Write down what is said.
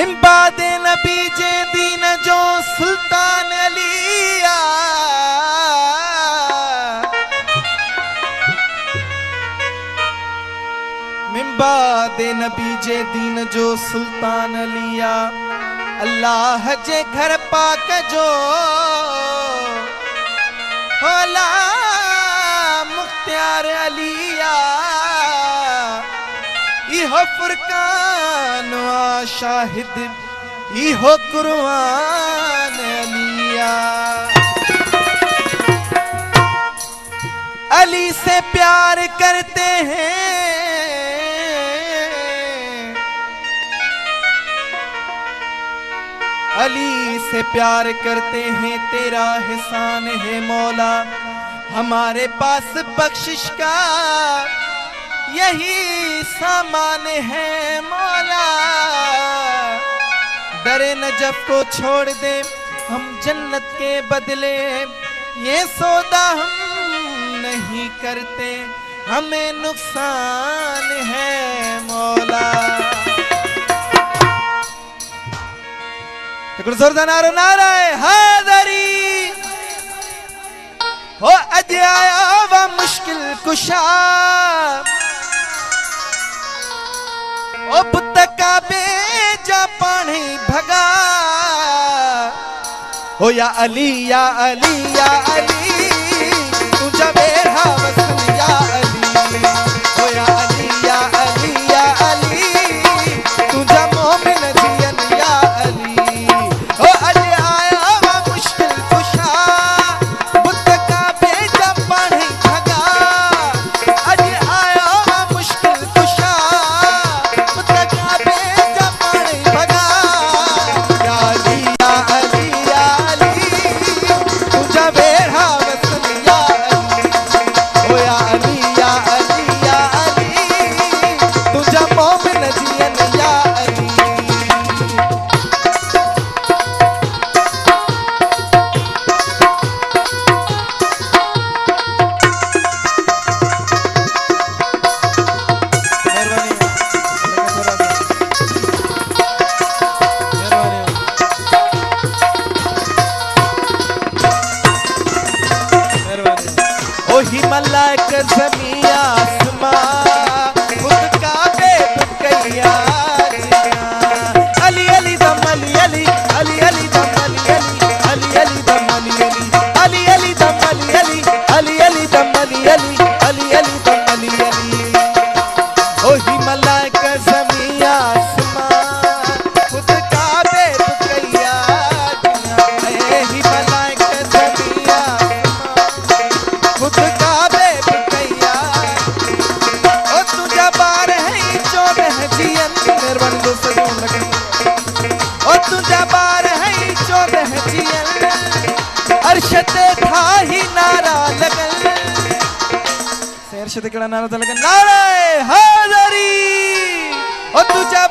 मिम्बादे नबी जे दीन जो सुल्तान अलिया मिम्बादे नबी जे दीन जो सुल्तान अलिया अल्लाह जे घर पाक जो होला मुख्तियार अलिया इहो फुरकान वा शाहिद इहो कुरआन अलिया। अली से प्यार करते हैं अली से प्यार करते हैं तेरा एहसान है मौला हमारे पास बख्शिश का यही सामान है मौला। डरे नजफ को छोड़ दे हम जन्नत के बदले ये सौदा हम नहीं करते हमें नुकसान है मौला। जोरदार नारा है हैदरी हो अज आया वा मुश्किल कुशा ओ पुतका बेजा पानी भगा हो या अली या अली या अली तुझा बेरा वसन या अली हो या अली या अली या अली तुझा मोमिन जियन या अली हो अज आया वा मुश्किल कुशा पुतका बेजा पानी भगा अज आया वा मुश्किल कुशा मलाक ज़मीं आसमां खुद काबे कैया अली अली दम अली अली अली अली दम अली अली अली अली दम अली अली अली दम अली अली अली अली दम अली अली अली अली दम अली अली ओ ही मलाक ज़मीं आसमां खुद काबे कैया ही मलाक ज़मीं आसमां खुद अरशते था ही नारा लगन से अरशते केड़ा नारा लगन नारे हैदरी ओ तुझा